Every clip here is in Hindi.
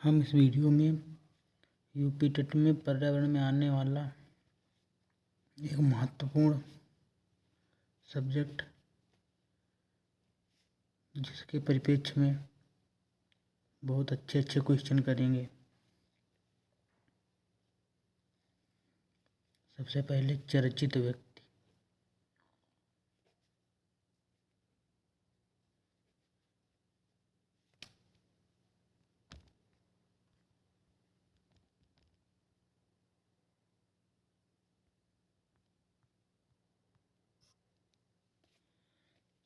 हम इस वीडियो में यूपी टेट में पर्यावरण में आने वाला एक महत्वपूर्ण सब्जेक्ट जिसके परिप्रेक्ष्य में बहुत अच्छे क्वेश्चन करेंगे। सबसे पहले चर्चित व्यक्ति।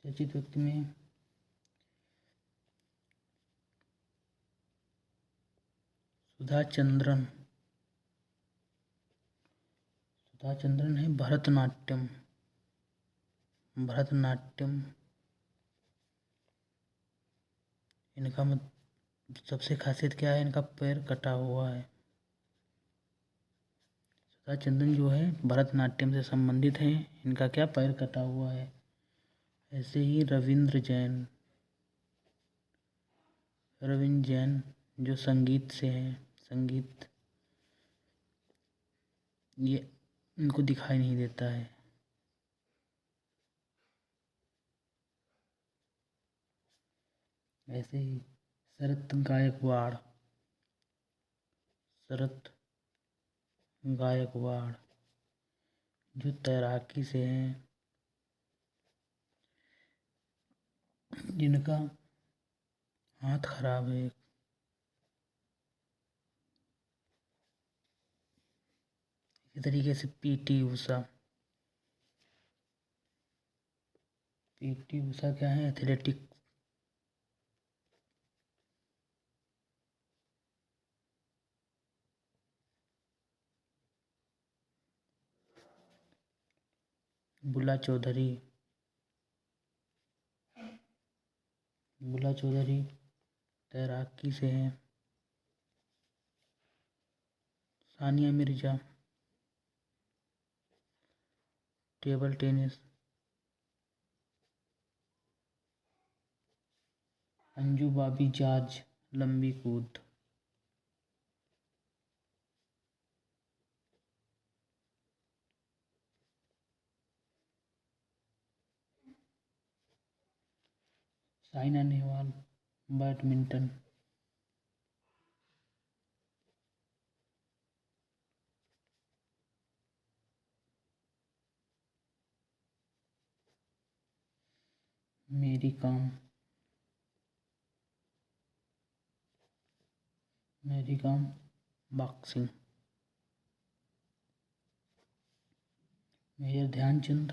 चर्चित व्यक्ति में सुधा चंद्रन है। भरतनाट्यम इनका सबसे खासियत क्या है? इनका पैर कटा हुआ है। सुधा चंद्रन जो है भरतनाट्यम से संबंधित हैं। इनका क्या? पैर कटा हुआ है। ऐसे ही रविंद्र जैन जो संगीत से हैं। संगीत ये इनको दिखाई नहीं देता है। ऐसे ही शरत गायकवाड़ जो तैराकी से हैं, जिनका हाथ खराब है। इसी तरीके से पीटी उषा क्या है? एथलेटिक्स। बुला चौधरी तैराकी से हैं। Sania Mirza table tennis. Anju Bobby George लंबी कूद। Saina Nehwal badminton. Mary Kom boxing. Major Dhyanchand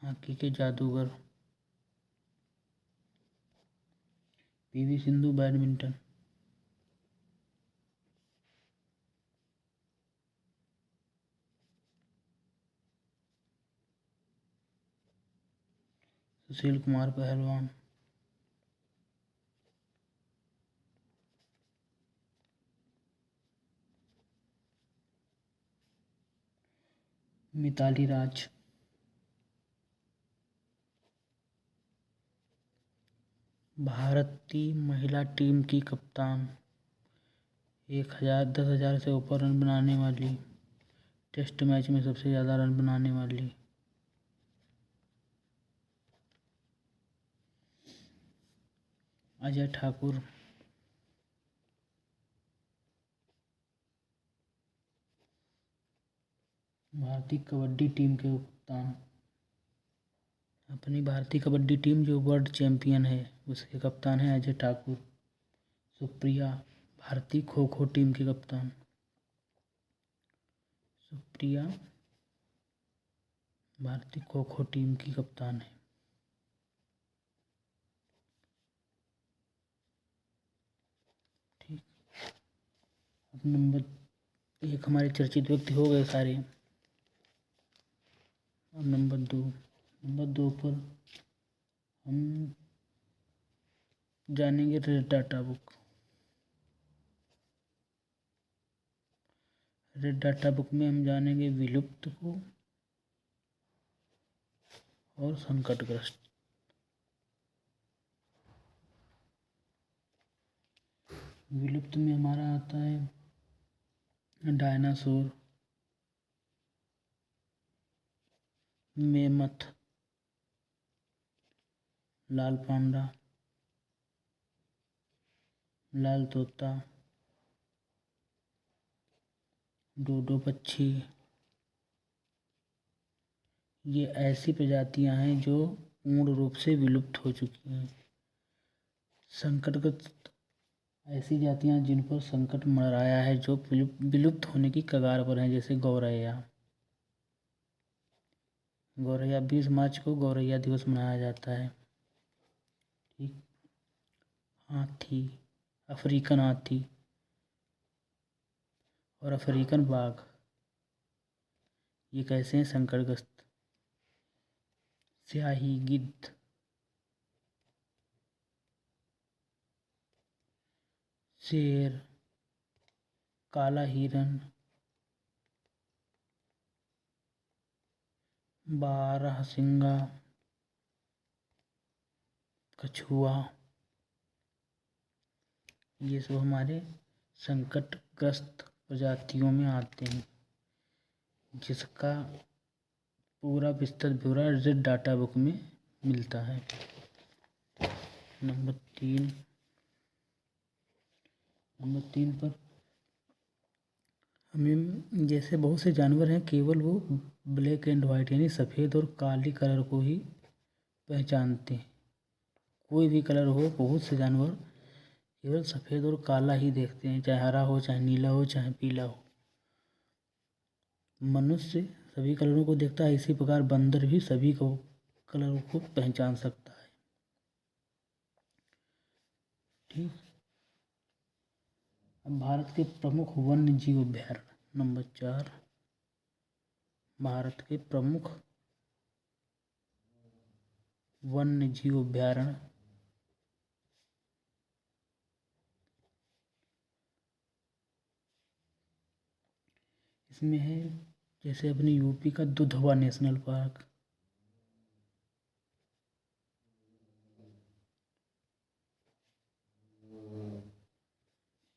hockey के जादूगर। PV Sindhu badminton. सुशील कुमार पहलवान। मिताली राज भारतीय महिला टीम की कप्तान। 10,000 से ऊपर रन बनाने वाली, टेस्ट मैच में सबसे ज़्यादा रन बनाने वाली। अजय ठाकुर भारतीय कबड्डी टीम के कप्तान। अपनी भारतीय कबड्डी टीम जो वर्ल्ड चैंपियन है उसके कप्तान है अजय ठाकुर। सुप्रिया भारतीय खो खो टीम की कप्तान। सुप्रिया भारतीय खो खो टीम की कप्तान है। ठीक। अब नंबर 1 हमारे चर्चित व्यक्ति हो गए सारे। अब नंबर 2 पर हम जानेंगे red data book. Red data book में हम जानेंगे विलुप्त को और संकटग्रस्त। विलुप्त में हमारा आता है डायनासोर, मेमथ, लाल पांडा, लाल तोता, डोडो पक्षी। ये ऐसी प्रजातियां हैं जो पूर्ण रूप से विलुप्त हो चुकी हैं। संकटग्रस्त ऐसी जातियां जिन पर संकट मंडराया है, जो विलुप्त होने की कगार पर हैं, जैसे गौरैया। गौरैया 20 मार्च को गौरैया दिवस मनाया जाता है। ठीक। हाथी, अफ्रीकन हाथी और अफ्रीकन बाघ, ये कैसे हैं संकटग्रस्त। स्याही गिद्ध, शेर, काला हिरन, बारहसिंगा, कछुआ, ये सब हमारे संकटग्रस्त प्रजातियों में आते हैं, जिसका पूरा विस्तृत ब्यौरा रेड डाटा बुक में मिलता है। नंबर 3 पर हमें जैसे बहुत से जानवर हैं, केवल वो ब्लैक एंड वाइट यानी सफ़ेद और काली कलर को ही पहचानते हैं। कोई भी कलर हो, बहुत से जानवर केवल सफ़ेद और काला ही देखते हैं, चाहे हरा हो, चाहे नीला हो, चाहे पीला हो। मनुष्य सभी कलरों को देखता है, इसी प्रकार बंदर भी सभी को कलरों को पहचान सकता है। ठीक। अब भारत के प्रमुख वन्य जीव अभयारण्य। नंबर 4, भारत के प्रमुख वन्य जीव अभयारण्य। इसमें है जैसे अपनी यूपी का दुधवा नेशनल पार्क,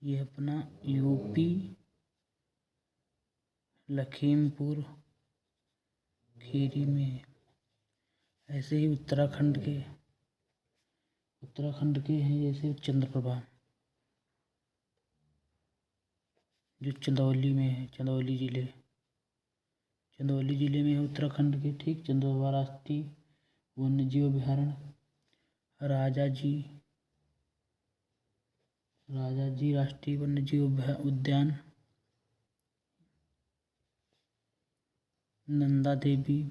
ये अपना यूपी लखीमपुर खीरी में है। ऐसे ही उत्तराखंड के हैं जैसे चंद्रप्रभा, जो चंदौली में है, चंदौली जिले में है उत्तराखंड के। ठीक। चंद्रप्रभा राष्ट्रीय वन्य जीव अभयारण्य, राजा जी राष्ट्रीय वन्य जीव उद्यान, नंदा देवी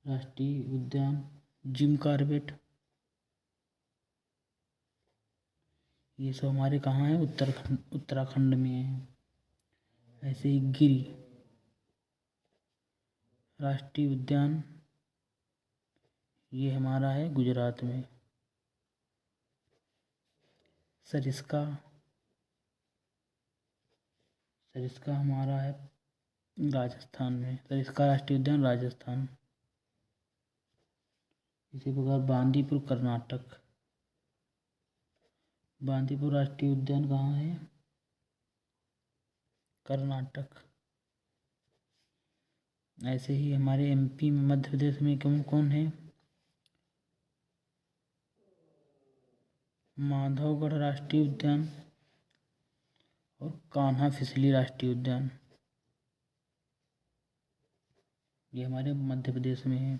राष्ट्रीय उद्यान, जिम कॉर्बेट, ये सब हमारे कहाँ हैं, उत्तराखंड में है। ऐसे ही गिरी राष्ट्रीय उद्यान, ये हमारा है गुजरात में। सरिस्का हमारा है राजस्थान में, सरिस्का राष्ट्रीय उद्यान राजस्थान। इसी प्रकार बांदीपुर कर्नाटक, बांदीपुर राष्ट्रीय उद्यान कहाँ है, कर्नाटक। ऐसे ही हमारे एमपी में, मध्य प्रदेश में कौन कौन है, माधवगढ़ राष्ट्रीय उद्यान और कान्हा फिसली राष्ट्रीय उद्यान, ये हमारे मध्य प्रदेश में है।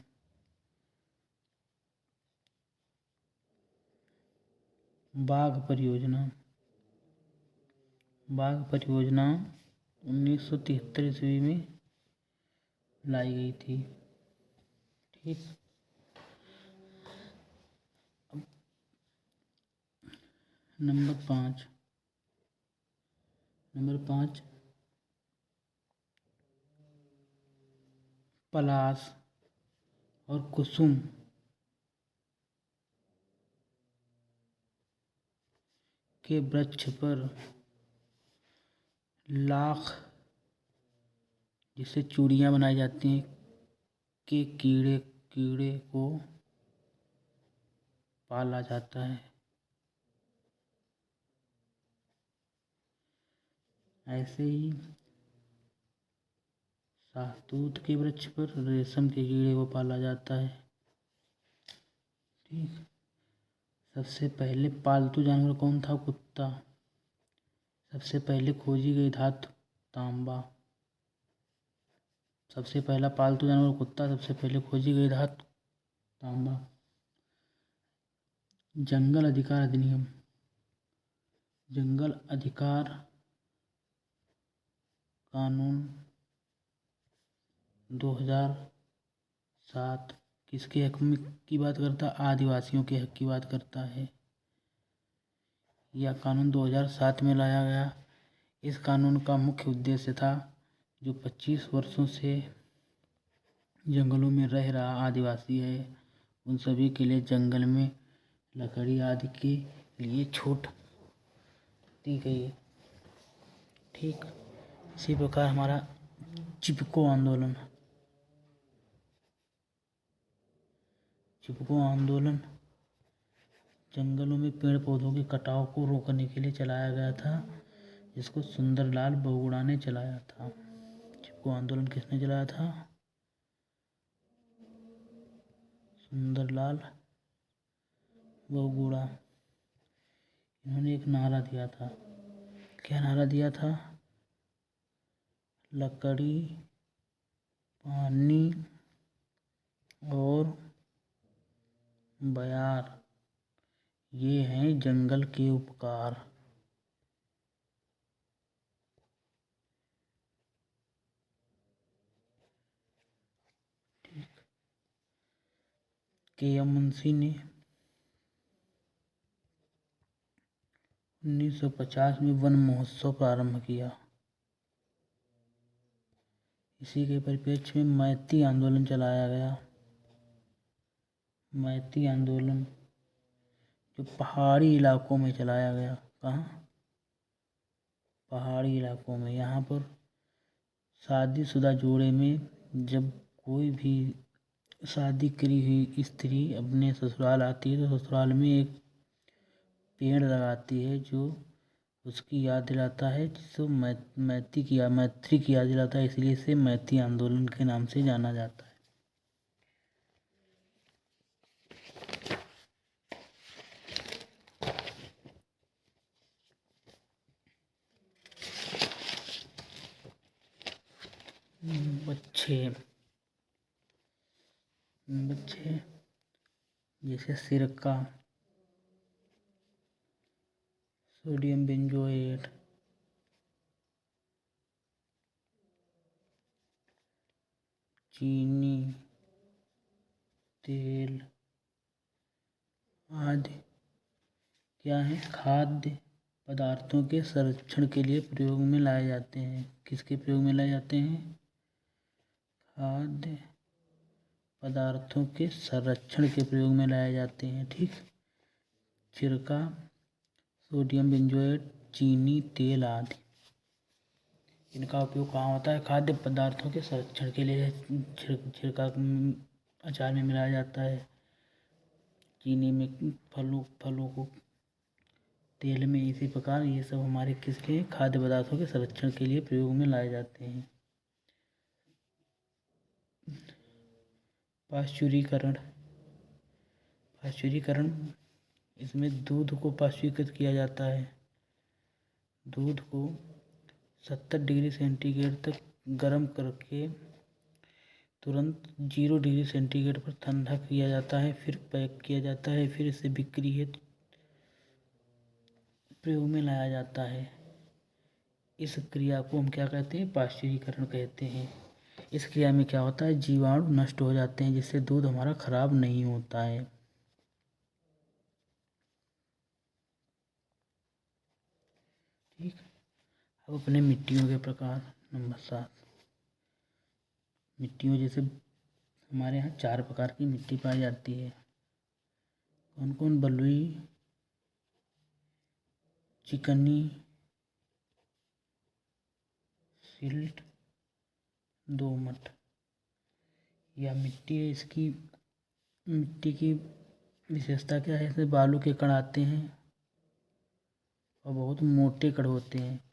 बाघ परियोजना 1973 ईस्वी में लाई गई थी। ठीक। नंबर 5 पलाश और कुसुम के वृक्ष पर लाख, जिससे चूड़ियाँ बनाई जाती हैं, के कीड़े को पाला जाता है। ऐसे ही शाहतूत के वृक्ष पर रेशम के कीड़े को पाला जाता है। ठीक। सबसे पहले पालतू जानवर कौन था? कुत्ता। सबसे पहले खोजी गई धातु तांबा। सबसे पहला पालतू जानवर कुत्ता, सबसे पहले खोजी गई धातु तांबा। जंगल अधिकार अधिनियम। जंगल अधिकार कानून 2007 किसके हक में की बात करता? आदिवासियों के हक की बात करता है। यह कानून 2007 में लाया गया। इस कानून का मुख्य उद्देश्य था जो 25 वर्षों से जंगलों में रह रहा आदिवासी है उन सभी के लिए जंगल में लकड़ी आदि के लिए छूट दी गई है। ठीक। इसी प्रकार हमारा चिपको आंदोलन। चिपको आंदोलन जंगलों में पेड़ पौधों के कटाव को रोकने के लिए चलाया गया था, जिसको सुंदरलाल बहुगुणा ने चलाया था। चिपको आंदोलन किसने चलाया था? सुंदरलाल बहुगुणा। इन्होंने एक नारा दिया था। क्या नारा दिया था? लकड़ी, पानी और बयार ये हैं जंगल के उपकार। ठीक। के.एम. मुंशी ने 1950 में वन महोत्सव प्रारंभ किया। इसी के परिप्रेक्ष्य में मैती आंदोलन चलाया गया। मैती आंदोलन जो पहाड़ी इलाकों में चलाया गया। कहाँ? पहाड़ी इलाकों में। यहाँ पर शादीशुदा जोड़े में जब कोई भी शादी करी हुई स्त्री अपने ससुराल आती है तो ससुराल में एक पेड़ लगाती है जो उसकी याद दिलाता है, जिसको मैत्री की याद दिलाता है, इसलिए इसे मैती आंदोलन के नाम से जाना जाता है। बच्चे जैसे सिरका, सोडियम बेंजोएट, चीनी, तेल आदि क्या है? खाद्य पदार्थों के संरक्षण के लिए प्रयोग में लाए जाते हैं। किसके प्रयोग में लाए जाते हैं? खाद्य पदार्थों के संरक्षण के प्रयोग में लाए जाते हैं। ठीक। सिरका, सोडियम बेंजोएट, चीनी, तेल आदि इनका उपयोग कहाँ होता है? खाद्य पदार्थों के संरक्षण के लिए। छिड़का अचार में मिलाया जाता है, चीनी में फलों को, तेल में। इसी प्रकार ये सब हमारे किसके? खाद्य पदार्थों के संरक्षण के लिए प्रयोग में लाए जाते हैं। पाश्चुरीकरण। इसमें दूध को पाश्चुरीकृत किया जाता है। दूध को 70 डिग्री सेंटीग्रेड तक गर्म करके तुरंत 0 डिग्री सेंटीग्रेड पर ठंडा किया जाता है, फिर पैक किया जाता है, फिर इसे बिक्री हेतु प्रयोग में लाया जाता है। इस क्रिया को हम क्या कहते हैं? पाश्चुरीकरण कहते हैं। इस क्रिया में क्या होता है? जीवाणु नष्ट हो जाते हैं, जिससे दूध हमारा खराब नहीं होता है। ठीक। अब अपने मिट्टियों के प्रकार नंबर 7। मिट्टियों जैसे हमारे यहाँ 4 प्रकार की मिट्टी पाई जाती है। कौन कौन? बलुई, चिकनी, सिल्ट, दोमट। यह मिट्टी है। इसकी मिट्टी की विशेषता क्या है? इसमें बालू के कण आते हैं और बहुत मोटे कण होते हैं।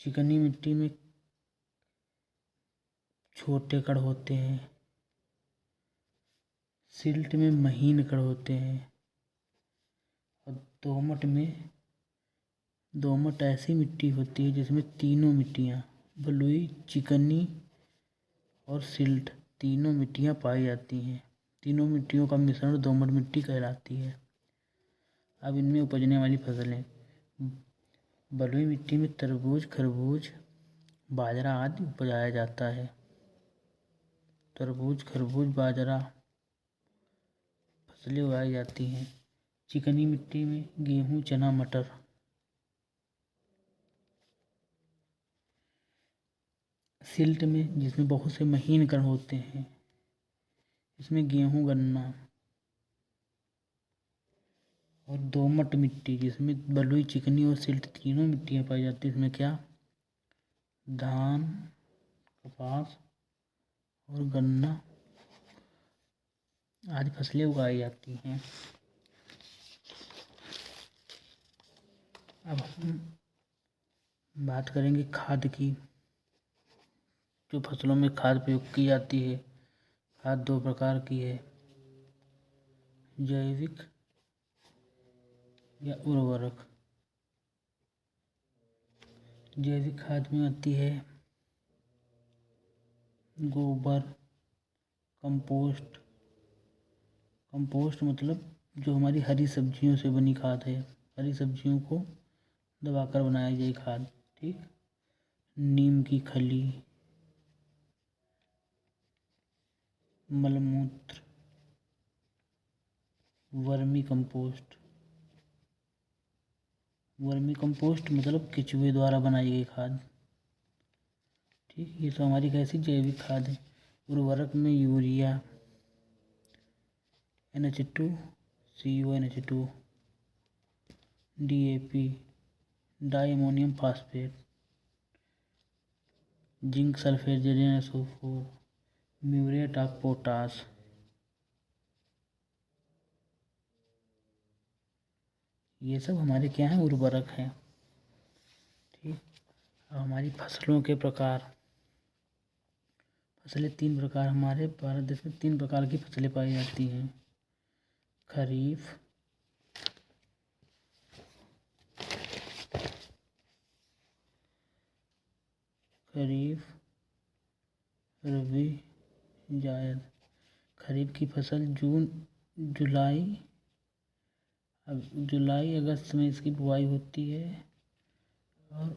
चिकनी मिट्टी में छोटे कण होते हैं, सिल्ट में महीन कण होते हैं, और दोमट ऐसी मिट्टी होती है जिसमें तीनों मिट्टियाँ, बलुई, चिकनी और सिल्ट, तीनों मिट्टियाँ पाई जाती हैं। तीनों मिट्टियों का मिश्रण दोमट मिट्टी कहलाती है। अब इनमें उपजने वाली फसलें। बलुई मिट्टी में तरबूज, खरबूज, बाजरा आदि उपजाया जाता है। तरबूज, खरबूज, बाजरा फसलें उगाई जाती हैं। चिकनी मिट्टी में गेहूँ, चना, मटर। सिल्ट में, जिसमें बहुत से महीन कण होते हैं, इसमें गेहूँ, गन्ना। और दोमट मिट्टी, जिसमें बलुई, चिकनी और सिल्ट तीनों मिट्टियाँ पाई जाती हैं, इसमें क्या, धान, कपास और गन्ना आदि फसलें उगाई जाती हैं। अब हम बात करेंगे खाद की। जो फसलों में खाद प्रयोग की जाती है, खाद दो प्रकार की है, जैविक या उर्वरक। जैविक खाद में आती है गोबर, कंपोस्ट। कंपोस्ट मतलब जो हमारी हरी सब्जियों से बनी खाद है, हरी सब्जियों को दबाकर बनाई गई खाद, ठीक। नीम की खली, मलमूत्र, वर्मी कंपोस्ट। वर्मी कंपोस्ट मतलब केचुए द्वारा बनाई गई खाद, ठीक। ये तो हमारी कैसी जैविक खाद है। उर्वरक में urea, NH2, CuNH2, DAP, di ammonium phosphate, zinc sulphate, ZnSO4, muriate of potash. ये सब हमारे क्या हैं, उर्वरक हैं, ठीक। अब हमारी फसलों के प्रकार। फसलें तीन प्रकार, हमारे भारत देश में तीन प्रकार की फसलें पाई जाती हैं। खरीफ, रबी, जायद। खरीफ की फसल जुलाई अगस्त में इसकी बुआई होती है और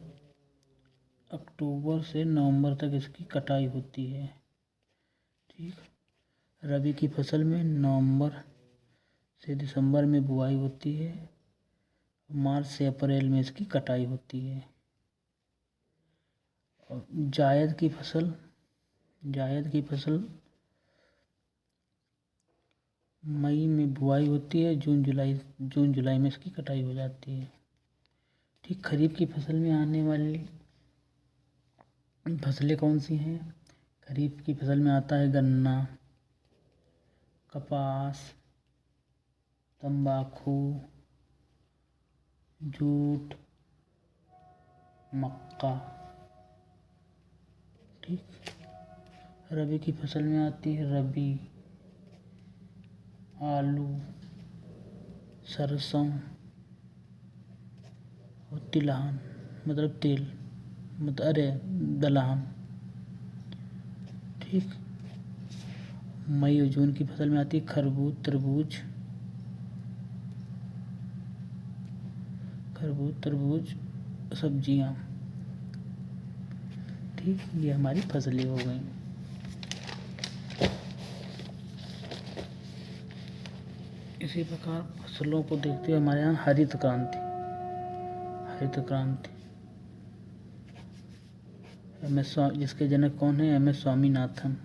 अक्टूबर से नवंबर तक इसकी कटाई होती है, ठीक। रबी की फसल में नवंबर से दिसंबर में बुआई होती है, मार्च से अप्रैल में इसकी कटाई होती है। और जायद की फसल मई में बुआई होती है, जून जुलाई में इसकी कटाई हो जाती है, ठीक। खरीफ की फसल में आने वाली फसलें कौन सी हैं। खरीफ की फसल में आता है गन्ना, कपास, तंबाकू, जूट, मक्का, ठीक। रबी की फसल में आती है रबी, आलू, सरसों और तिलहन मतलब तेल, दलहन, ठीक। मई और जून की फसल में आती है तरबूज, सब्जियां, ठीक। ये हमारी फसलें हो गई। इसी प्रकार फसलों को देखते हुए हमारे यहाँ हरित क्रांति जिसके जनक कौन है, MS स्वामीनाथन,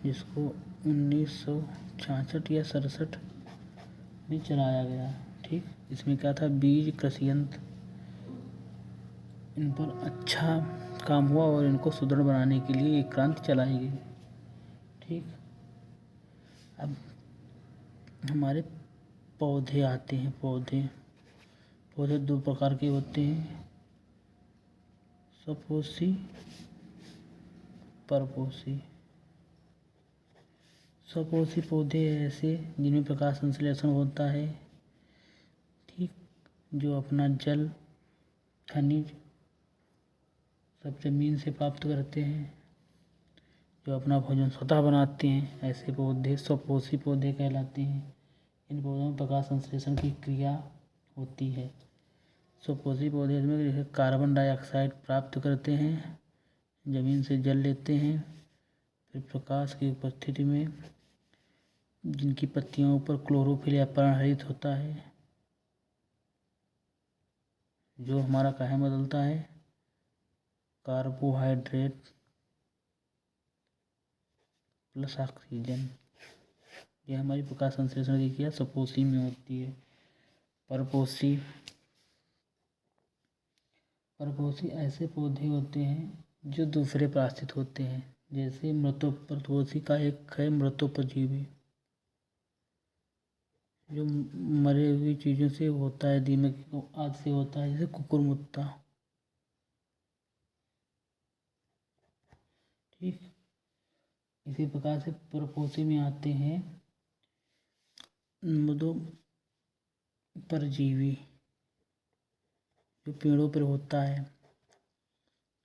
जिसको 1966 या 67 में चलाया गया, ठीक। इसमें क्या था, बीज कृषि यंत्र, इन पर अच्छा काम हुआ और इनको सुदृढ़ बनाने के लिए एक क्रांति चलाई गई, ठीक। अब हमारे पौधे आते हैं। पौधे दो प्रकार के होते हैं, सपोषी, परपोषी। सपोषी पौधे ऐसे जिनमें प्रकाश संश्लेषण होता है, ठीक, जो अपना जल, खनिज सब जमीन से प्राप्त करते हैं, जो अपना भोजन स्वतः बनाते हैं, ऐसे पौधे सपोषी पौधे कहलाते हैं। इन पौधों में प्रकाश संश्लेषण की क्रिया होती है। सपोषी पौधे इसमें जैसे कार्बन डाइऑक्साइड प्राप्त करते हैं, जमीन से जल लेते हैं, फिर प्रकाश की उपस्थिति में जिनकी पत्तियों पर क्लोरोफिल या परागहरित होता है, जो हमारा काहे बदलता है, कार्बोहाइड्रेट प्लस ऑक्सीजन। यह हमारी प्रकाश संश्लेषण की क्रिया सपोषी में होती है। परपोषी ऐसे पौधे होते हैं जो दूसरे पर आश्रित होते हैं, जैसे परपोषी का एक है मृतोपजीवी, जो मरे हुई चीज़ों से होता है, दीमक आदि से होता है, जैसे कुकुरमुत्ता, ठीक। इसी प्रकार से परपोषी में आते हैं मृदु परजीवी, जो पेड़ों पर होता है,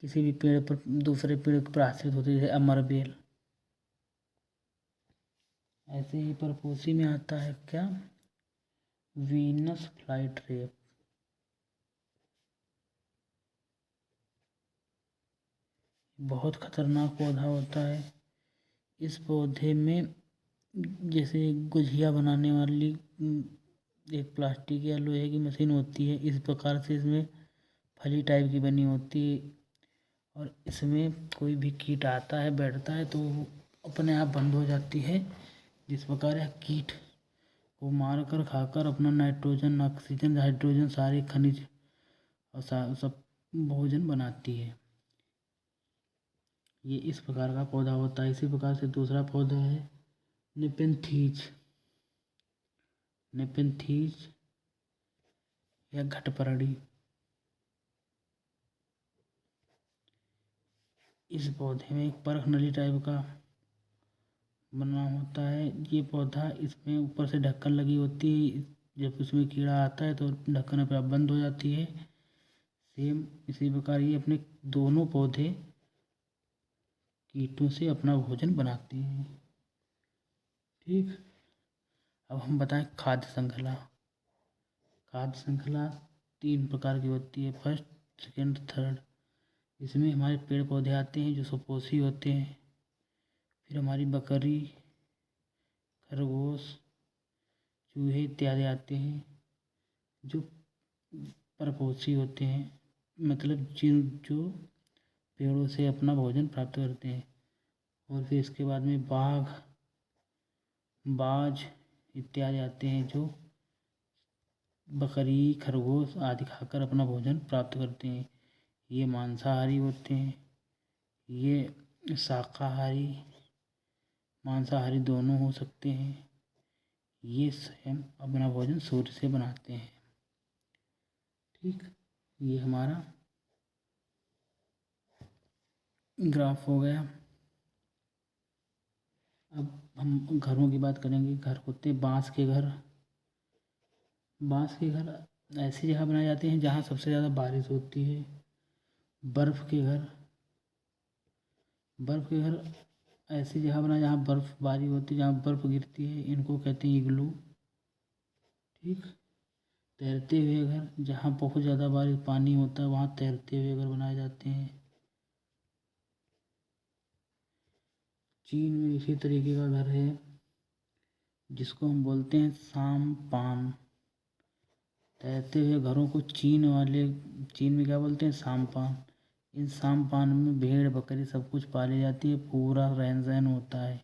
किसी भी पेड़ पर दूसरे पेड़ पर आश्रित होते हैं, जैसे अमरबेल। ऐसे ही परपोषी में आता है क्या, वीनस फ्लाईट्रेप। बहुत खतरनाक पौधा होता है। इस पौधे में जैसे गुझिया बनाने वाली एक प्लास्टिक या लोहे की मशीन होती है, इस प्रकार से इसमें फली टाइप की बनी होती है, और इसमें कोई भी कीट आता है, बैठता है, तो वो अपने आप बंद हो जाती है। जिस प्रकार यह कीट को मारकर खाकर अपना नाइट्रोजन, ऑक्सीजन, हाइड्रोजन सारे खनिज और सब भोजन बनाती है। ये इस प्रकार का पौधा होता है। इसी प्रकार से दूसरा पौधा है नेपेंथीज। नेपेंथीज या घटपरड़ी। इस पौधे में एक परख नली टाइप का बना होता है। ये पौधा, इसमें ऊपर से ढक्कन लगी होती है, जब उसमें कीड़ा आता है तो ढक्कन अपने आप बंद हो जाती है। सेम इसी प्रकार ये अपने दोनों पौधे कीटों से अपना भोजन बनाते हैं, ठीक। अब हम बताएं खाद्य श्रृंखला। खाद्य श्रृंखला 3 प्रकार की होती है, फर्स्ट, सेकेंड, थर्ड। इसमें हमारे पेड़ पौधे आते हैं जो सपोषी होते हैं, फिर हमारी बकरी, खरगोश, चूहे इत्यादि आते हैं जो परपोषी होते हैं, मतलब जो पेड़ों से अपना भोजन प्राप्त करते हैं। और फिर इसके बाद में बाघ, बाज इत्यादि आते हैं जो बकरी, खरगोश आदि खाकर अपना भोजन प्राप्त करते हैं। ये मांसाहारी होते हैं, ये शाकाहारी, मांसाहारी दोनों हो सकते हैं। ये स्वयं अपना भोजन सूर्य से बनाते हैं, ठीक। ये हमारा ग्राफ हो गया। अब हम घरों की बात करेंगे। घर होते हैं बांस के घर। बांस के घर ऐसी जगह बनाए जाते हैं जहाँ सबसे ज़्यादा बारिश होती है। बर्फ़ के घर, बर्फ़ के घर ऐसी जगह बनाए जहाँ बर्फ़बारी होती है, जहाँ बर्फ़ गिरती है, इनको कहते हैं इग्लू, ठीक। तैरते हुए घर, जहाँ बहुत ज़्यादा बारिश पानी होता है वहाँ तैरते हुए घर बनाए जाते हैं। चीन में इसी तरीके का घर है जिसको हम बोलते हैं साम्पान। तैरते हुए घरों को चीन में क्या बोलते हैं, साम्पान। इन साम्पान में भेड़ बकरी सब कुछ पाली जाती है, पूरा रहन सहन होता है,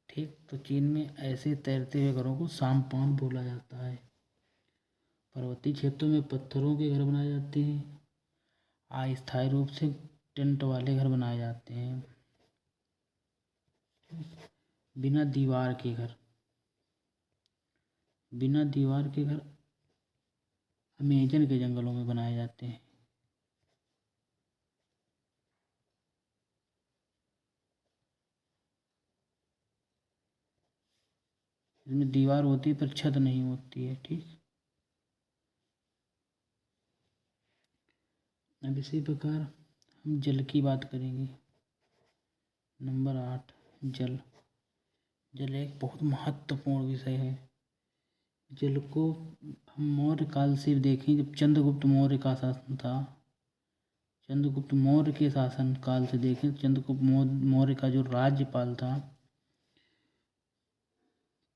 ठीक। तो चीन में ऐसे तैरते हुए घरों को साम्पान बोला जाता है। पर्वतीय क्षेत्रों में पत्थरों के घर बनाए जाते हैं। अस्थायी रूप से टेंट वाले घर बनाए जाते हैं। बिना दीवार के घर, बिना दीवार के घर अमेजन के जंगलों में बनाए जाते हैं। इसमें दीवार होती है पर छत नहीं होती है। ठीक, अब इसी प्रकार हम जल की बात करेंगे। नंबर 8, जल। जल एक बहुत महत्वपूर्ण विषय है। जल को हम मौर्य काल से देखें, जब चंद्रगुप्त मौर्य का शासन था, चंद्रगुप्त मौर्य के शासन काल से देखें, चंद्रगुप्त मौर्य का जो राज्यपाल था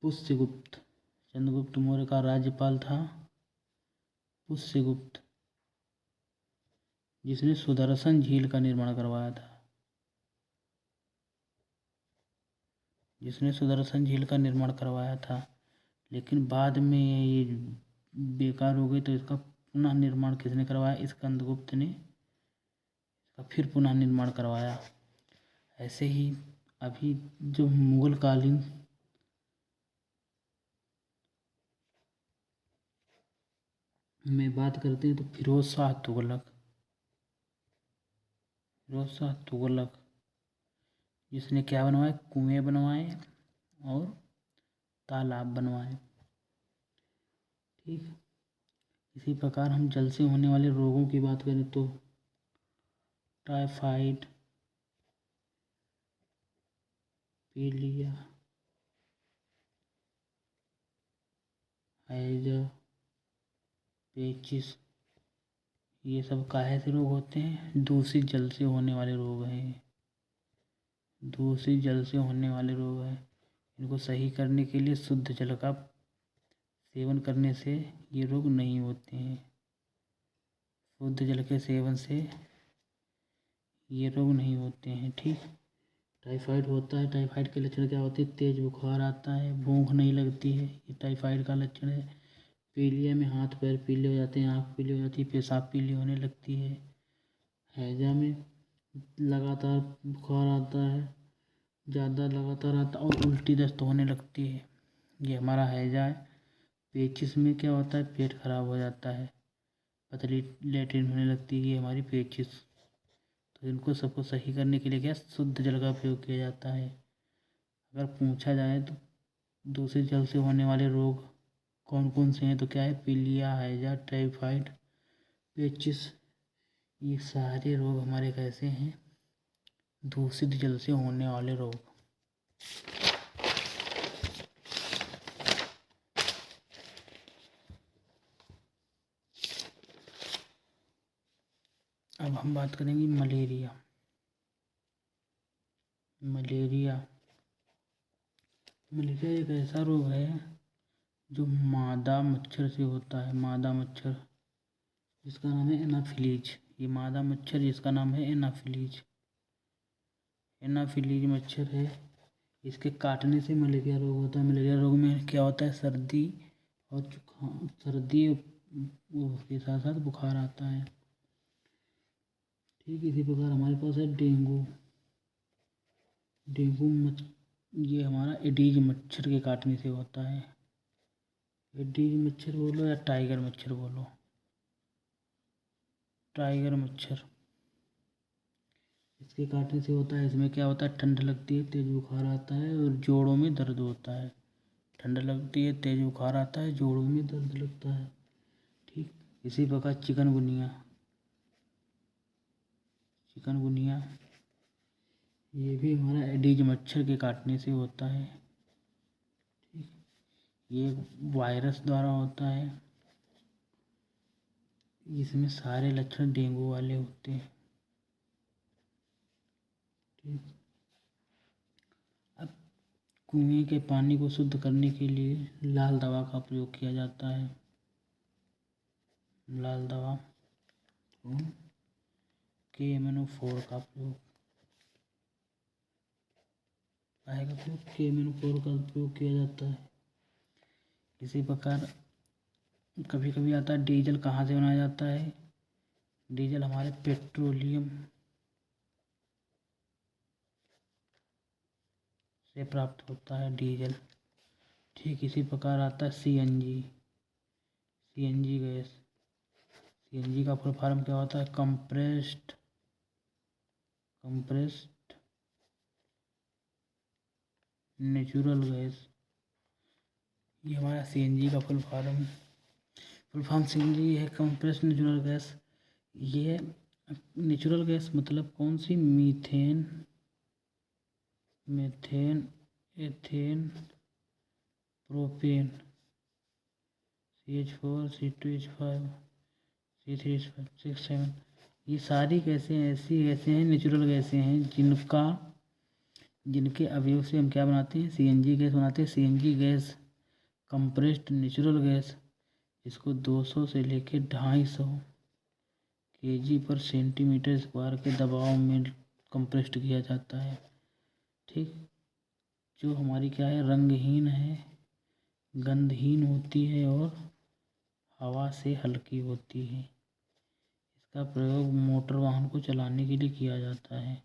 पुष्यगुप्त, चंद्रगुप्त मौर्य का राज्यपाल था पुष्यगुप्त, जिसने सुदर्शन झील का निर्माण करवाया था, जिसने सुदर्शन झील का निर्माण करवाया था। लेकिन बाद में ये बेकार हो गई, तो इसका पुनः निर्माण किसने करवाया? स्कंदगुप्त ने इसका फिर पुनः निर्माण करवाया। ऐसे ही अभी जो मुगल कालीन में बात करते हैं तो फिरोज शाह तुगलक, फिरोज शाह तुगलक जिसने क्या बनवाए? कुएं बनवाए और तालाब बनवाए। ठीक, इसी प्रकार हम जल से होने वाले रोगों की बात करें तो टाइफाइड, पीलिया, हैजा, पेचिस, ये सब काहे से रोग होते हैं? दूषित जल से होने वाले रोग हैं। दूषित जल से होने वाले रोग हैं। इनको सही करने के लिए शुद्ध जल का सेवन करने से ये रोग नहीं होते हैं। शुद्ध जल के सेवन से ये रोग नहीं होते हैं। ठीक, टाइफाइड होता है। टाइफाइड के लक्षण क्या होते हैं? तेज बुखार आता है, भूख नहीं लगती है, ये टाइफाइड का लक्षण है। पीलिया में हाथ पैर पीले हो जाते हैं, आँख पीली हो जाती है, पेशाब पीली होने लगती है। हैजा में लगातार बुखार आता है, ज़्यादा लगातार आता है और उल्टी दस्त होने लगती है, ये हमारा हैजा है। पेचिस में क्या होता है? पेट खराब हो जाता है, पतली लेटरिन होने लगती है, ये हमारी पेचिस। तो इनको सबको सही करने के लिए क्या शुद्ध जल का प्रयोग किया जाता है। अगर पूछा जाए तो दूषित जल से होने वाले रोग कौन कौन से हैं, तो क्या है? पीलिया, हैजा, टाइफाइड, पेचिस, ये सारे रोग हमारे कैसे हैं? दूषित जल से होने वाले रोग। अब हम बात करेंगे मलेरिया। मलेरिया मलेरिया एक ऐसा रोग है जो मादा मच्छर से होता है। मादा मच्छर जिसका नाम है एनाफिलीज, ये मादा मच्छर जिसका नाम है एनाफिलीज, एनाफिलीज मच्छर है। इसके काटने से मलेरिया रोग होता है। मलेरिया रोग में क्या होता है? सर्दी और जुकाम, सर्दी के साथ साथ बुखार आता है। ठीक, इसी प्रकार हमारे पास है डेंगू। डेंगू ये हमारा एडीज मच्छर के काटने से होता है। एडीज मच्छर बोलो या टाइगर मच्छर बोलो, टाइगर मच्छर, इसके काटने से होता है। इसमें क्या होता है? ठंड लगती है, तेज बुखार आता है और जोड़ों में दर्द होता है। ठंड लगती है, तेज बुखार आता है, जोड़ों में दर्द लगता है। ठीक, इसी प्रकार चिकनगुनिया, चिकनगुनिया ये भी हमारा एडीज मच्छर के काटने से होता है। ठीक, ये वायरस द्वारा होता है, इसमें सारे लक्षण डेंगू वाले होते हैं। ठीक, अब कुएं के पानी को शुद्ध करने के लिए लाल दवा का प्रयोग किया जाता है। लाल दवा KMnO4 का प्रयोग, आएगा प्रयोग KMnO4 का प्रयोग किया जाता है। इसी प्रकार कभी कभी आता है डीजल कहाँ से बनाया जाता है? डीजल हमारे पेट्रोलियम से प्राप्त होता है डीजल। ठीक, इसी प्रकार आता है CNG, CNG गैस, सीएनजी का फुल फॉर्म क्या होता है? Compressed natural gas. ये हमारा सीएनजी का फुल फॉर्म सीएनजी है, कंप्रेस्ड नेचुरल गैस। ये नेचुरल गैस मतलब कौन सी? Methane, ethane, propane, CH4, C2H5, C3H5, 6, 7। ये सारी गैसें ऐसी गैसें हैं, नेचुरल गैसें हैं, जिनके अवयव से हम क्या बनाते हैं? सीएनजी गैस बनाते हैं। CNG gas compressed natural gas, इसको 200 से लेकर 250 kg पर सेंटीमीटर स्क्वायर के दबाव में कंप्रेस्ड किया जाता है। ठीक, जो हमारी क्या है? रंगहीन है, गंधहीन होती है और हवा से हल्की होती है। इसका प्रयोग मोटर वाहन को चलाने के लिए किया जाता है।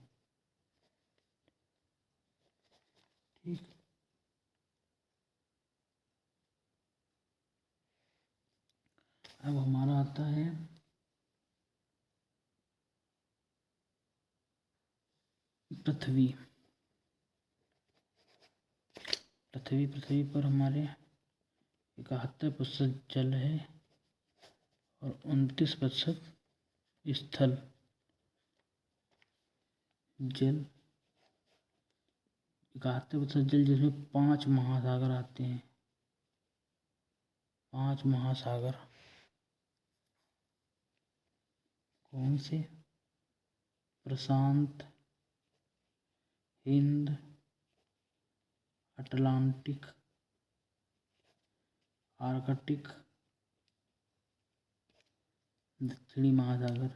ठीक, अब हमारा आता है पृथ्वी। पृथ्वी पर हमारे 71% जल है और 29% स्थल जल। 71% जल, जिसमें 5 महासागर आते हैं। 5 महासागर कौन से? प्रशांत, हिंद, अटलांटिक, आर्कटिक, दक्षिणी महासागर।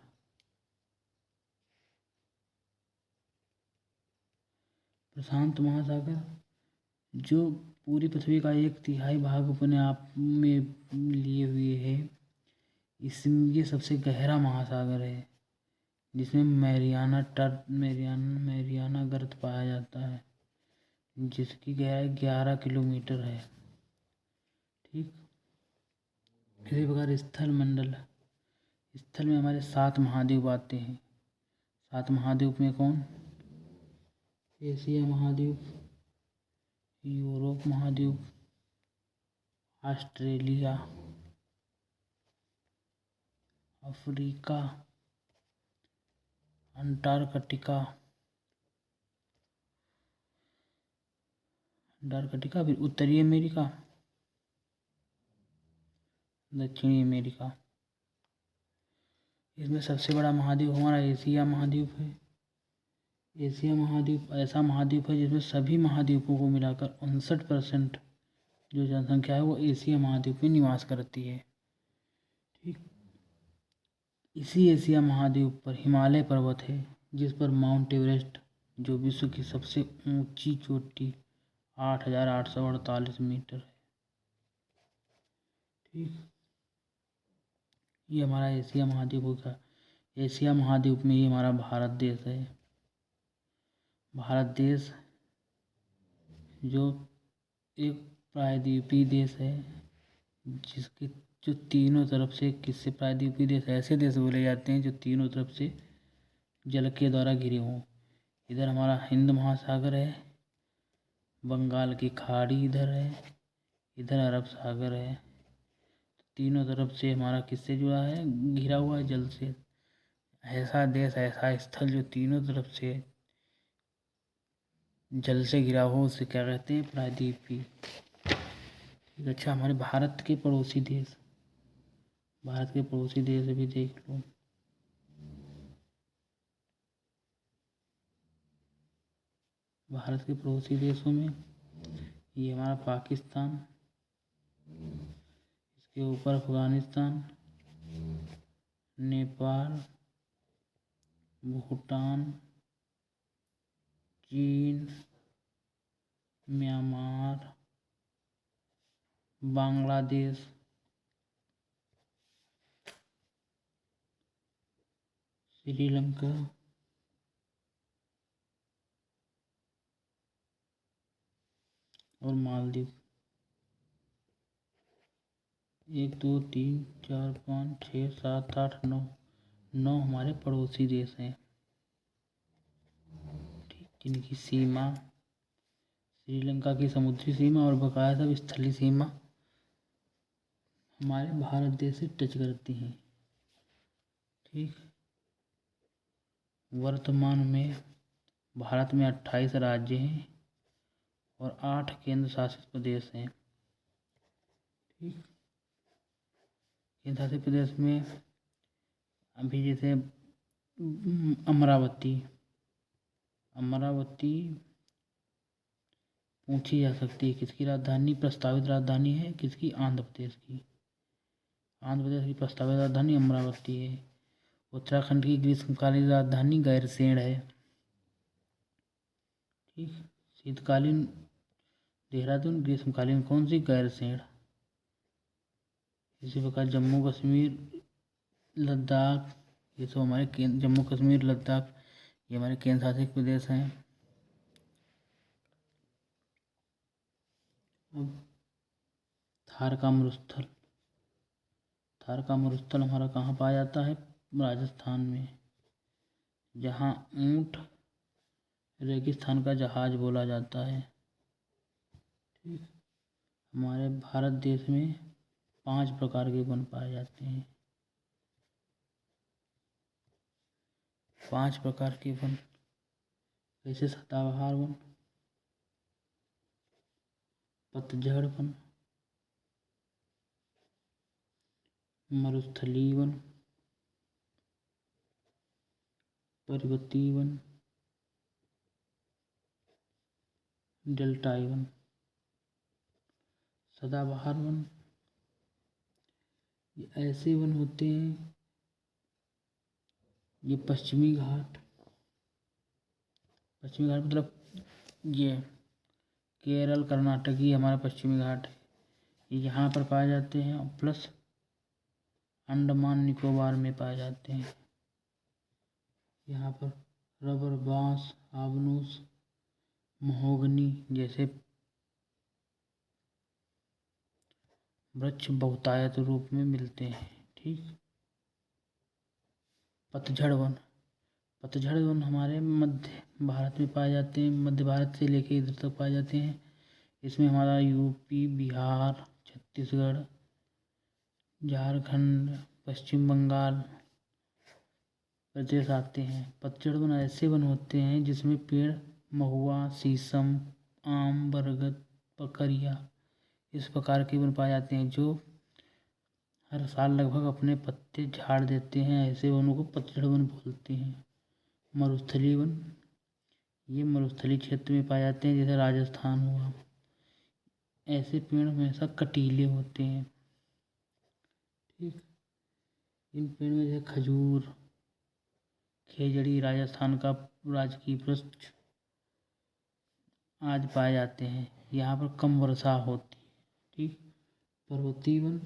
प्रशांत महासागर जो पूरी पृथ्वी का 1/3 भाग अपने आप में लिए हुए है, इसमें ये सबसे गहरा महासागर है, जिसमें मैरियाना गर्त पाया जाता है, जिसकी गहराई 11 किलोमीटर है। ठीक, इसी प्रकार स्थल में हमारे 7 महाद्वीप आते हैं। 7 महाद्वीप में कौन? एशिया महाद्वीप, यूरोप महाद्वीप, ऑस्ट्रेलिया, अफ्रीका, अंटार्कटिका, फिर उत्तरी अमेरिका, दक्षिणी अमेरिका। इसमें सबसे बड़ा महाद्वीप हमारा एशिया महाद्वीप है। एशिया महाद्वीप ऐसा महाद्वीप है जिसमें सभी महाद्वीपों को मिलाकर 59% जो जनसंख्या है वो एशिया महाद्वीप में निवास करती है। ठीक, इसी एशिया महाद्वीप पर हिमालय पर्वत है, जिस पर माउंट एवरेस्ट, जो विश्व की सबसे ऊंची चोटी 8,848 मीटर है। ठीक, ये हमारा एशिया महाद्वीप होगा। एशिया महाद्वीप में ही हमारा भारत देश है। भारत देश जो एक प्रायद्वीपीय देश है, जिसके जो तीनों तरफ से, किससे प्रायद्वीपीय देश? ऐसे देश बोले जाते हैं जो तीनों तरफ से जल के द्वारा घिरे हों। इधर हमारा हिंद महासागर है, बंगाल की खाड़ी इधर है, इधर अरब सागर है। तीनों तरफ से हमारा किससे जुड़ा है? घिरा हुआ है जल से। ऐसा देश, ऐसा स्थल जो तीनों तरफ से जल से घिरा हो, उसे क्या कहते हैं? प्रायद्वीपीय। ठीक, अच्छा, हमारे भारत के पड़ोसी देश भी देख लो। भारत के पड़ोसी देशों में ये हमारा पाकिस्तान, इसके ऊपर अफगानिस्तान, नेपाल, भूटान, चीन, म्यांमार, बांग्लादेश, श्रीलंका, और मालदीव। 1 2 3 4 5 6 7 8 9। 9 हमारे पड़ोसी देश हैं, ठीक, जिनकी सीमा श्रीलंका की समुद्री सीमा और बकाया सब स्थलीय सीमा हमारे भारत देश से टच करती हैं। ठीक, वर्तमान में भारत में 28 राज्य हैं और 8 केंद्र शासित प्रदेश हैं। ठीक, केंद्र शासित प्रदेश में अभी जैसे अमरावती पूछी जा सकती है, किसकी राजधानी, प्रस्तावित राजधानी है किसकी, आंध्र प्रदेश की। आंध्र प्रदेश की प्रस्तावित राजधानी अमरावती है। उत्तराखंड की ग्रीष्मकालीन राजधानी गैरसैंण है। ठीक, शीतकालीन देहरादून, ग्रीष्मकालीन कौन सी, गैरसैंण। इसी प्रकार जम्मू कश्मीर लद्दाख, ये सब हमारे जम्मू कश्मीर लद्दाख ये हमारे केंद्र शासित प्रदेश हैं। अब थार का मरुस्थल हमारा कहाँ पाया जाता है, राजस्थान में, जहाँ ऊंट रेगिस्तान का जहाज बोला जाता है। ठीक, हमारे भारत देश में 5 प्रकार के वन पाए जाते हैं। 5 प्रकार के वन, जैसे सदाबहार वन, पतझड़ वन, मरुस्थलीय वन, पर्वतीय वन, डेल्टाई वन। सदाबहार वन ये ऐसे वन होते हैं, ये पश्चिमी घाट मतलब ये केरल कर्नाटक ही हमारा पश्चिमी घाट है, ये यहाँ पर पाए जाते हैं, और प्लस अंडमान निकोबार में पाए जाते हैं। यहाँ पर रबर, बांस, आबनूस, महोगनी जैसे वृक्ष बहुतायत रूप में मिलते हैं। ठीक, पतझड़ वन हमारे मध्य भारत में पाए जाते हैं, मध्य भारत से लेके इधर तक पाए जाते हैं। इसमें हमारा यूपी, बिहार, छत्तीसगढ़, झारखंड, पश्चिम बंगाल प्रदेश आते हैं। पतझड़ वन ऐसे वन होते हैं जिसमें पेड़ महुआ, शीशम, आम, बरगद, पकरिया इस प्रकार के वन पाए जाते हैं, जो हर साल लगभग अपने पत्ते झाड़ देते हैं। ऐसे वनों को पतझड़ वन बोलते हैं। मरुस्थलीय वन ये मरुस्थलीय क्षेत्र में पाए जाते हैं, जैसे राजस्थान हुआ। ऐसे पेड़ हमेशा कटीले होते हैं। ठीक, इन पेड़ में जैसे खजूर, खेजड़ी राजस्थान का राजकीय वृक्ष आदि पाए जाते हैं। यहाँ पर कम वर्षा होती है। ठीक, पर्वतीय वन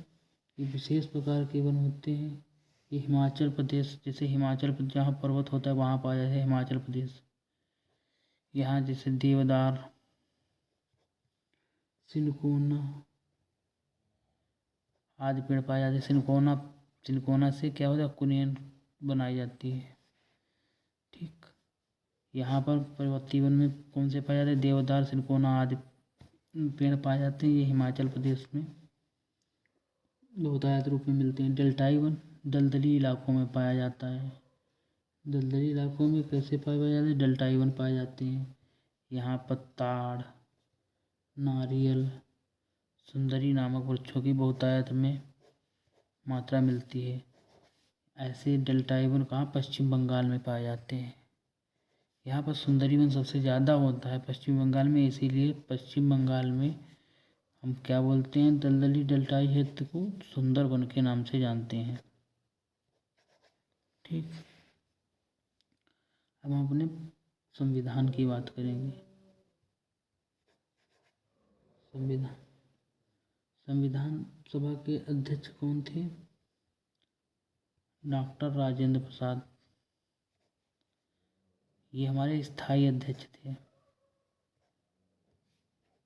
ये विशेष प्रकार के वन होते हैं। ये हिमाचल प्रदेश, जैसे हिमाचल प्रदेश जहाँ पर्वत होता है वहाँ पाया जाता है हिमाचल प्रदेश। यहाँ जैसे देवदार, सिनकोना आदि पेड़ पाए जाते हैं। सिनकोना से क्या होता है, कुनेन बनाई जाती है। ठीक, यहाँ पर पर्वतीय वन में कौन से पाए जाते हैं, देवदार, सिनकोना आदि पेड़ पाए जाते हैं। ये हिमाचल प्रदेश में बहुतायत रूप में मिलते हैं। डेल्टाई वन दलदली इलाकों में पाया जाता है। दलदली इलाकों में कैसे पाए जाते हैं, डेल्टाई वन पाए जाते हैं। यहाँ पर ताड़, नारियल, सुंदरी नामक वृक्षों की बहुतायत में मात्रा मिलती है। ऐसे डेल्टाई वन कहाँ, पश्चिम बंगाल में पाए जाते हैं। यहाँ पर सुंदरी वन सबसे ज़्यादा होता है पश्चिम बंगाल में, इसीलिए पश्चिम बंगाल में हम क्या बोलते हैं, दलदली डेल्टाई क्षेत्र को सुंदर वन के नाम से जानते हैं। ठीक, अब हम अपने संविधान की बात करेंगे। संविधान सभा के अध्यक्ष कौन थे, डॉक्टर राजेंद्र प्रसाद। ये हमारे स्थायी अध्यक्ष थे।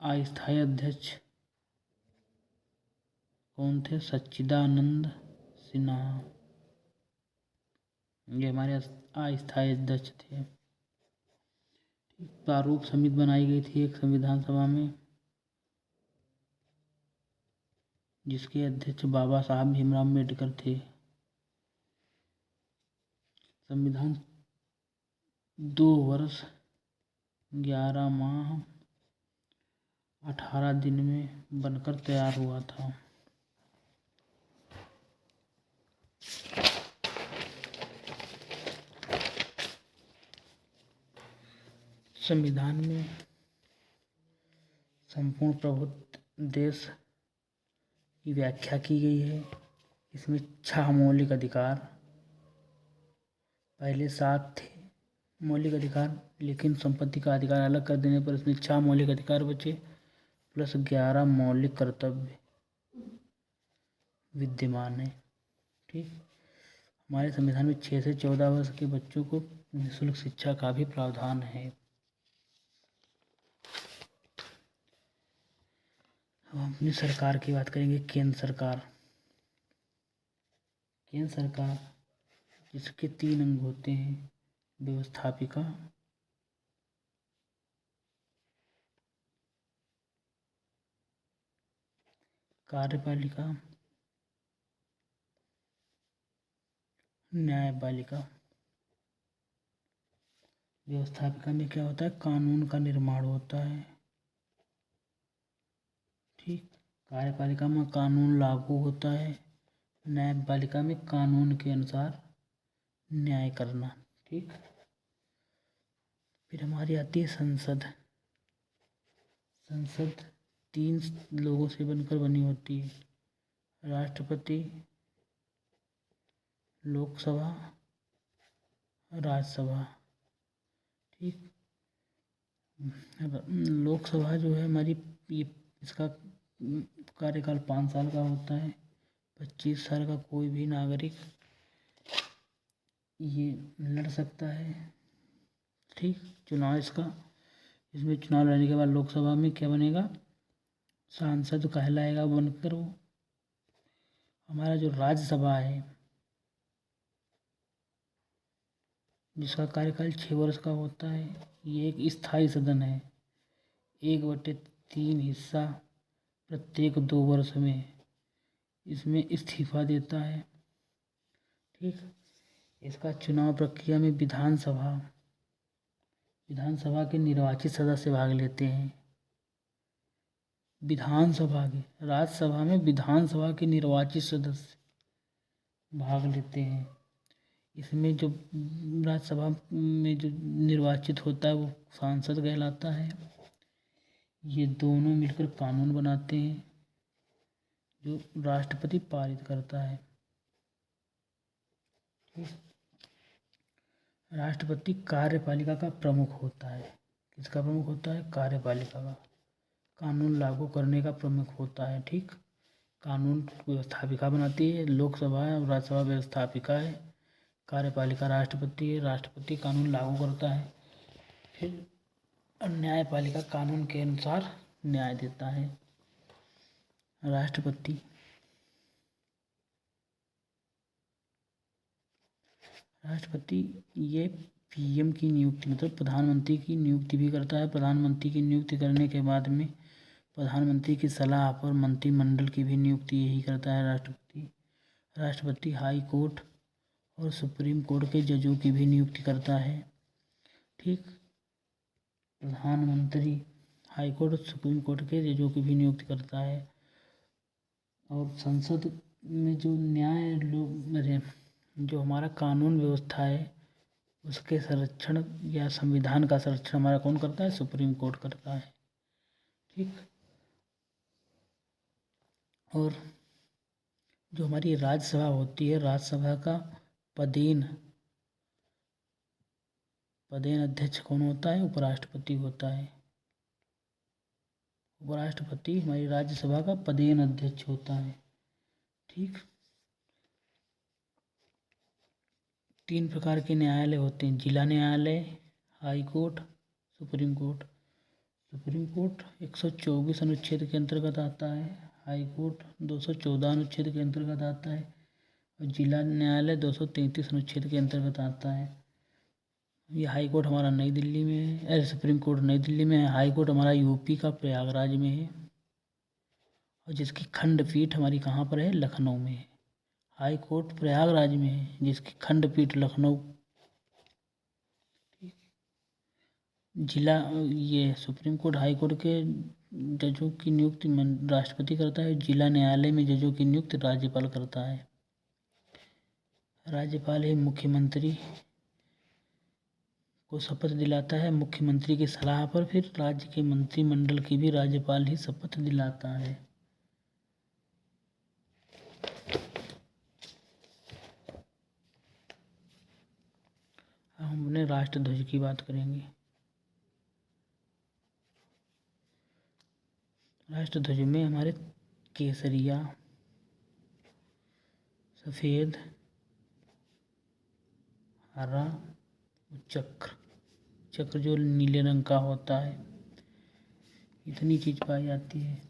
अस्थायी अध्यक्ष कौन थे? सच्चिदानंद सिन्हा, ये हमारे अस्थायी अध्यक्ष थे। प्रारूप समिति बनाई गई थी एक संविधान सभा में, जिसके अध्यक्ष बाबा साहब भीमराव अम्बेडकर थे। संविधान 2 वर्ष 11 माह 18 दिन में बनकर तैयार हुआ था। संविधान में संपूर्ण प्रभुत्व देश की व्याख्या की गई है। इसमें 6 मौलिक अधिकार, पहले 7 थे मौलिक अधिकार, लेकिन संपत्ति का अधिकार अलग कर देने पर इसमें 6 मौलिक अधिकार बचे, प्लस 11 मौलिक कर्तव्य विद्यमान है। ठीक, हमारे संविधान में 6 से 14 वर्ष के बच्चों को निःशुल्क शिक्षा का भी प्रावधान है। हम अपनी सरकार की बात करेंगे। केंद्र सरकार, जिसके 3 अंग होते हैं: व्यवस्थापिका, कार्यपालिका, न्यायपालिका। व्यवस्थापिका में क्या होता है? कानून का निर्माण होता है। ठीक, कार्यपालिका में कानून लागू होता है। न्यायपालिका में कानून के अनुसार न्याय करना। ठीक, फिर हमारी आती है संसद। संसद 3 लोगों से बनकर बनी होती है: राष्ट्रपति, लोकसभा, राज्यसभा। ठीक, लोकसभा जो है हमारी, इसका कार्यकाल 5 साल का होता है। 25 साल का कोई भी नागरिक ये लड़ सकता है। ठीक, चुनाव इसमें चुनाव लड़ने के बाद लोकसभा में क्या बनेगा? सांसद कहलाएगा बनकर वो। हमारा जो राज्यसभा है, जिसका कार्यकाल 6 वर्ष का होता है, ये एक स्थायी सदन है। 1/3 हिस्सा प्रत्येक 2 वर्ष में इसमें इस्तीफा देता है। ठीक, इसका चुनाव प्रक्रिया में विधानसभा के निर्वाचित सदस्य भाग लेते हैं। राज्यसभा में विधानसभा के निर्वाचित सदस्य भाग लेते हैं। इसमें जो राज्यसभा में जो निर्वाचित होता है वो सांसद कहलाता है। ये दोनों मिलकर कानून बनाते हैं जो राष्ट्रपति पारित करता है। राष्ट्रपति कार्यपालिका का प्रमुख होता है। किसका प्रमुख होता है? कार्यपालिका का। कानून लागू करने का प्रमुख होता है। ठीक, कानून व्यवस्थापिका बनाती है, लोकसभा और राज्यसभा व्यवस्थापिका है, कार्यपालिका राष्ट्रपति है, राष्ट्रपति कानून लागू करता है। फिर न्यायपालिका कानून के अनुसार न्याय देता है। राष्ट्रपति ये पीएम की नियुक्ति, मतलब प्रधानमंत्री की नियुक्ति भी करता है। प्रधानमंत्री की नियुक्ति करने के बाद में प्रधानमंत्री की सलाह पर मंत्रिमंडल की भी नियुक्ति यही करता है राष्ट्रपति हाई कोर्ट और सुप्रीम कोर्ट के जजों की भी नियुक्ति करता है। ठीक, प्रधानमंत्री हाई कोर्ट और सुप्रीम कोर्ट के जजों की भी नियुक्ति करता है। और संसद में जो हमारा कानून व्यवस्था है उसके संरक्षण या संविधान का संरक्षण हमारा कौन करता है? सुप्रीम कोर्ट करता है। ठीक, और जो हमारी राज्यसभा होती है, राज्यसभा का पदेन अध्यक्ष कौन होता है? उपराष्ट्रपति होता है। उपराष्ट्रपति हमारी राज्यसभा का पदेन अध्यक्ष होता है। ठीक, 3 प्रकार के न्यायालय होते हैं: जिला न्यायालय, high court, supreme court. Supreme court 124 अनुच्छेद के अंतर्गत आता है। हाई कोर्ट 214 अनुच्छेद के अंतर्गत आता है और जिला न्यायालय 233 अनुच्छेद के अंतर्गत आता है। ये हाई कोर्ट हमारा नई दिल्ली में है, सुप्रीम कोर्ट नई दिल्ली में है। हाई कोर्ट हमारा यूपी का प्रयागराज में है और जिसकी खंडपीठ हमारी कहाँ पर है, लखनऊ में है। हाई कोर्ट प्रयागराज में है जिसकी खंडपीठ लखनऊ। जिला ये सुप्रीम कोर्ट हाई कोर्ट के जजों की नियुक्ति राष्ट्रपति करता है। जिला न्यायालय में जजों की नियुक्ति राज्यपाल करता है। राज्यपाल ही मुख्यमंत्री को शपथ दिलाता है। मुख्यमंत्री की सलाह पर फिर राज्य के मंत्रिमंडल की भी राज्यपाल ही शपथ दिलाता है। हम अपने राष्ट्रध्वज की बात करेंगे। राष्ट्रध्वज में हमारे केसरिया, सफ़ेद, हरा, चक्र जो नीले रंग का होता है, इतनी चीज़ पाई जाती है।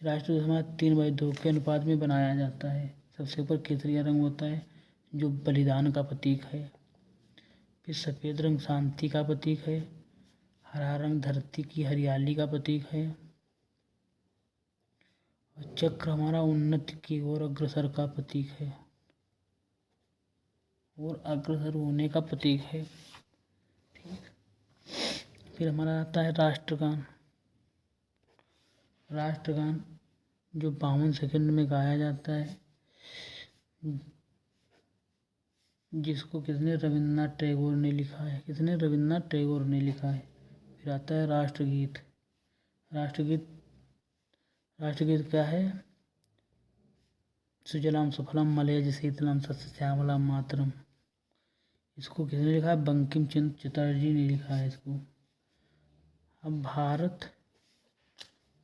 राष्ट्रध्वज हमारा 3/2 के अनुपात में बनाया जाता है। सबसे ऊपर केसरिया रंग होता है जो बलिदान का प्रतीक है। फिर सफ़ेद रंग शांति का प्रतीक है। हरा रंग धरती की हरियाली का प्रतीक है और चक्र हमारा उन्नति की ओर अग्रसर का प्रतीक है और अग्रसर होने का प्रतीक है। ठीक। फिर हमारा आता है राष्ट्रगान। राष्ट्रगान जो 52 सेकंड में गाया जाता है, जिसको किसने, रविन्द्रनाथ टैगोर ने लिखा है। किसने, रविन्द्रनाथ टैगोर ने लिखा है। फिर आता है राष्ट्रगीत। राष्ट्रगीत क्या है, सुजलाम सुफलाम मलयज शीतलाम सस्यश्यामलाम मातरम। इसको किसने लिखा है, बंकिम चंद्र चटर्जी ने लिखा है इसको। अब भारत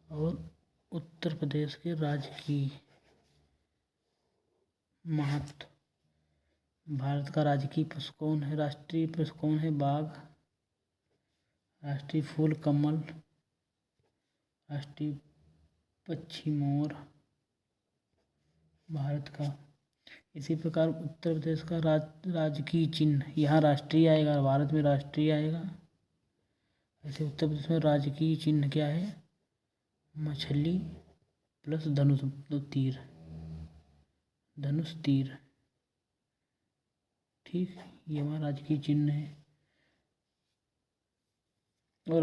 और उत्तर प्रदेश के राजकीय महत्व। भारत का राजकीय पशु कौन है, राष्ट्रीय पशु कौन है, बाघ। राष्ट्रीय फूल कमल। राष्ट्रीय पक्षी मोर भारत का। इसी प्रकार उत्तर प्रदेश का राजकीय चिन्ह, यहाँ राष्ट्रीय आएगा, भारत में राष्ट्रीय आएगा। ऐसे उत्तर प्रदेश में राजकीय चिन्ह क्या है, मछली प्लस धनुष तीर, धनुष तीर। ठीक, ये हमारा राजकीय चिन्ह है। और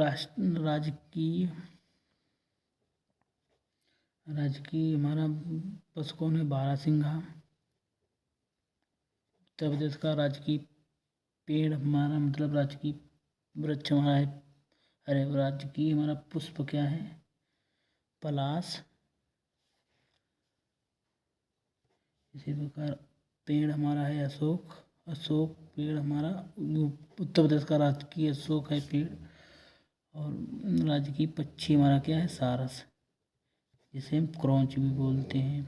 राजकीय हमारा पशु कौन है, बारहसिंघा। उत्तर प्रदेश का राजकीय पेड़ हमारा, मतलब राजकीय वृक्ष हमारा है, अरे राजकीय हमारा पुष्प क्या है, पलाश। इसी प्रकार पेड़ हमारा है अशोक। अशोक पेड़ हमारा, उत्तर प्रदेश का राजकीय अशोक है पेड़। और राजकीय पक्षी हमारा क्या है, सारस, जिसे हम क्रॉच भी बोलते हैं।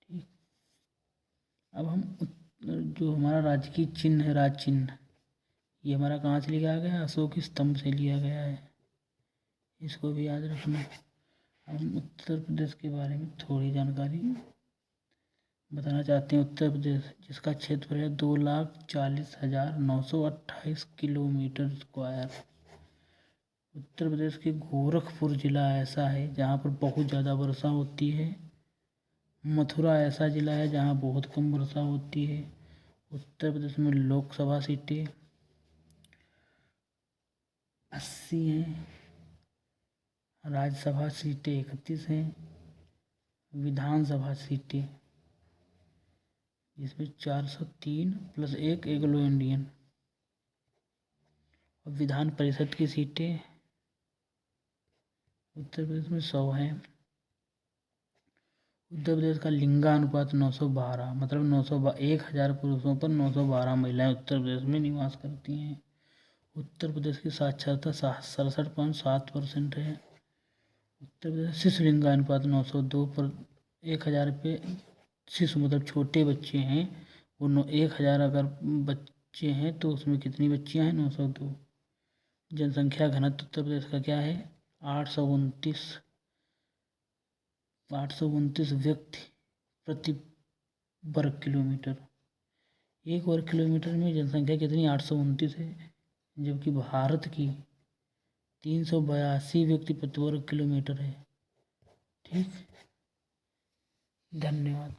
ठीक। अब हम जो हमारा राजकीय चिन्ह है, राज चिन्ह, ये हमारा कहाँ से लिया गया, अशोक स्तंभ से लिया गया है, इसको भी याद रखना। हम उत्तर प्रदेश के बारे में थोड़ी जानकारी बताना चाहते हैं। उत्तर प्रदेश जिसका क्षेत्रफल है 2,40,928 किलोमीटर स्क्वायर। उत्तर प्रदेश के गोरखपुर जिला ऐसा है जहाँ पर बहुत ज़्यादा वर्षा होती है। मथुरा ऐसा जिला है जहाँ बहुत कम वर्षा होती है। उत्तर प्रदेश में लोकसभा सीटें 80 हैं, राज्यसभा सीटें 31 हैं, विधानसभा सीटें जिसमें 403 + 1 एंग्लो इंडियन, और विधान परिषद की सीटें उत्तर प्रदेश में 100 हैं। उत्तर प्रदेश का लिंगानुपात 912, मतलब 1000 पुरुषों पर 912 महिलाएं उत्तर प्रदेश में निवास करती हैं। उत्तर प्रदेश की साक्षरता 67.7% है। उत्तर प्रदेश शिशु लिंगानुपात 902 पर 1000 पे शिशु, मतलब छोटे बच्चे हैं वो 1000 अगर बच्चे हैं तो उसमें कितनी बच्चियां हैं, 902। जनसंख्या घनत्व उत्तर प्रदेश का क्या है, 829 829 व्यक्ति प्रति वर्ग किलोमीटर। एक वर्ग किलोमीटर में जनसंख्या कितनी 829 है, जबकि भारत की 382 व्यक्ति प्रति वर्ग किलोमीटर है। ठीक, धन्यवाद।